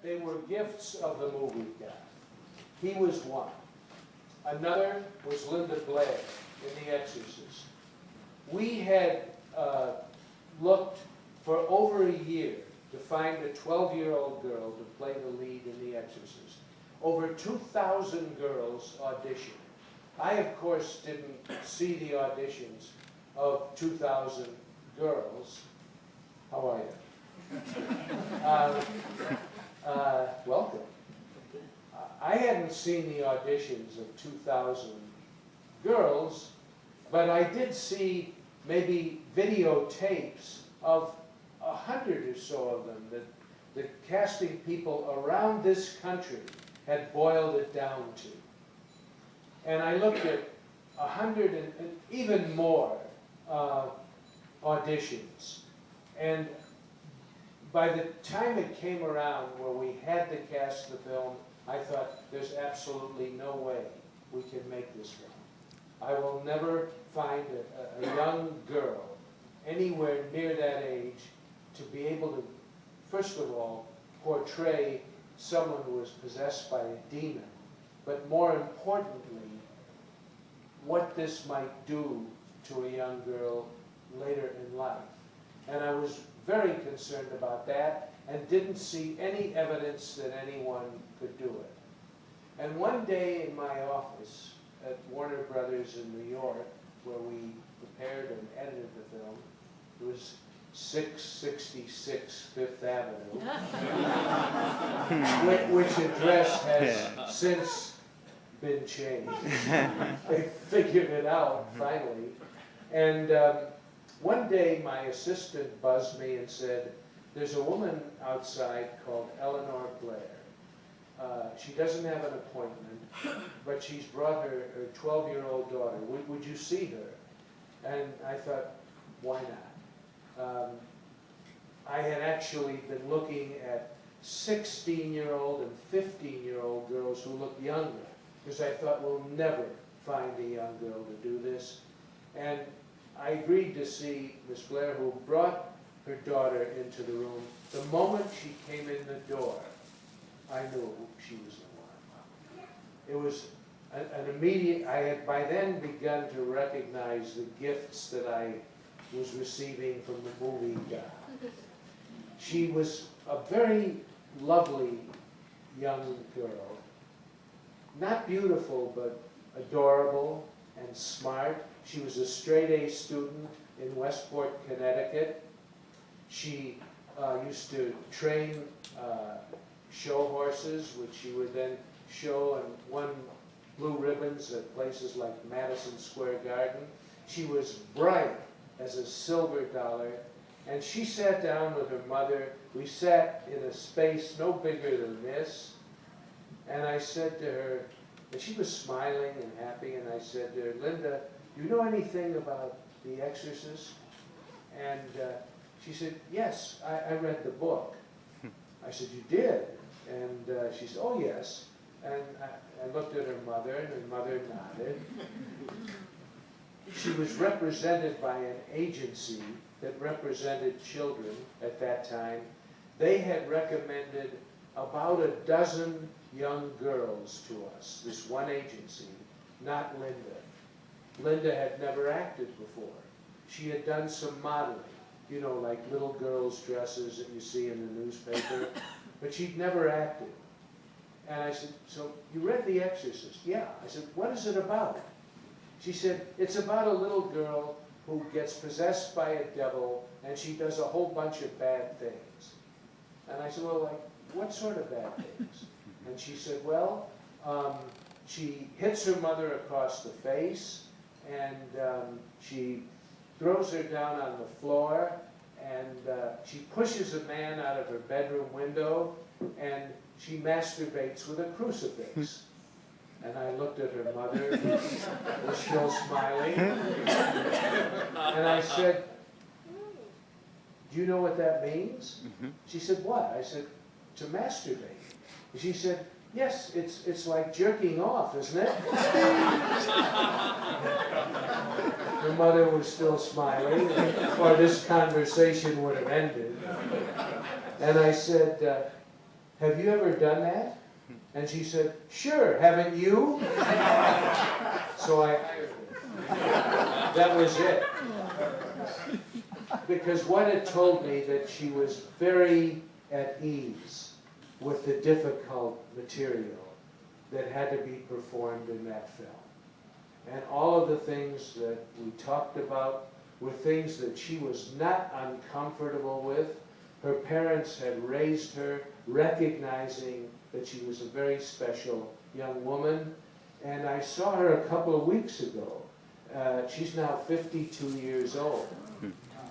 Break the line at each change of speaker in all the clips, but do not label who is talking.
They were gifts of the movie guy. He was one. Another was Linda Blair in The Exorcist. We had looked for over a year to find a 12-year-old girl to play the lead in The Exorcist. Over 2,000 girls auditioned. I, of course, didn't see the auditions of 2,000 girls. How are you? Welcome. I hadn't seen the auditions of 2,000 girls, but I did see maybe videotapes of 100 or so of them that the casting people around this country had boiled it down to. And I looked at 100 and even more auditions. And by the time it came around where we had to cast the film, I thought, there's absolutely no way we can make this film. I will never find a young girl anywhere near that age to be able to, first of all, portray someone who was possessed by a demon, but more importantly, what this might do to a young girl later in life. And I was very concerned about that and didn't see any evidence that anyone could do it. And one day in my office at Warner Brothers in New York, where we prepared and edited the film, it was 666 Fifth Avenue, which address has since been changed. They figured it out finally. And one day my assistant buzzed me and said, there's a woman outside called Eleanor Blair. She doesn't have an appointment, but she's brought her 12-year-old daughter. Would you see her? And I thought, why not? I had actually been looking at 16-year-old and 15-year-old girls who looked younger, because I thought we'll never find a young girl to do this. And I agreed to see Miss Blair, who brought her daughter into the room. The moment she came in the door, I knew she was the one. It was an immediate, I had by then begun to recognize the gifts that I was receiving from the movie guy. She was a very lovely young girl. Not beautiful, but adorable and smart. She was a straight-A student in Westport, Connecticut. She used to train show horses, which she would then show and won blue ribbons at places like Madison Square Garden. She was bright as a silver dollar, and she sat down with her mother. We sat in a space no bigger than this, and I said to her, and she was smiling and happy, and I said to her, Linda, do you know anything about The Exorcist? And she said, yes, I read the book. I said, you did? And she said, oh, yes. And I looked at her mother, and her mother nodded. She was represented by an agency that represented children at that time. They had recommended about a dozen young girls to us, this one agency, not Linda. Linda had never acted before. She had done some modeling, you know, like little girls' dresses that you see in the newspaper, but she'd never acted. And I said, so you read The Exorcist? Yeah. I said, what is it about? She said, it's about a little girl who gets possessed by a devil, and she does a whole bunch of bad things. And I said, well, like, what sort of bad things? And she said, well, she hits her mother across the face, and she throws her down on the floor, and she pushes a man out of her bedroom window, and she masturbates with a crucifix. And I looked at her mother, who was still smiling, and I said, do you know what that means? She said, what? I said, to masturbate. She said, yes, it's like jerking off, isn't it? Her mother was still smiling, or this conversation would have ended. And I said, have you ever done that? And she said, sure, haven't you? So I hired her. That was it. Because what it told me that she was very at ease with the difficult material that had to be performed in that film. And all of the things that we talked about were things that she was not uncomfortable with. Her parents had raised her recognizing that she was a very special young woman. And I saw her a couple of weeks ago. She's now 52 years old,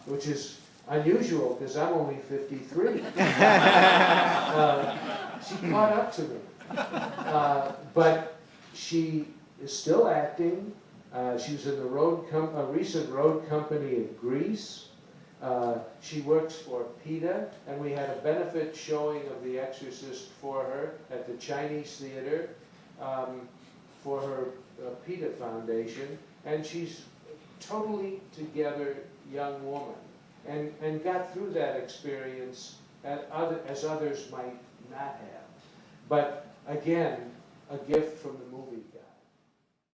which is unusual because I'm only 53. She caught up to me. But she is still acting. She was in the a recent road company in Greece. She works for PETA, and we had a benefit showing of The Exorcist for her at the Chinese Theater for her PETA Foundation. And she's a totally together young woman and got through that experience as others might not have. But again, a gift from the movie.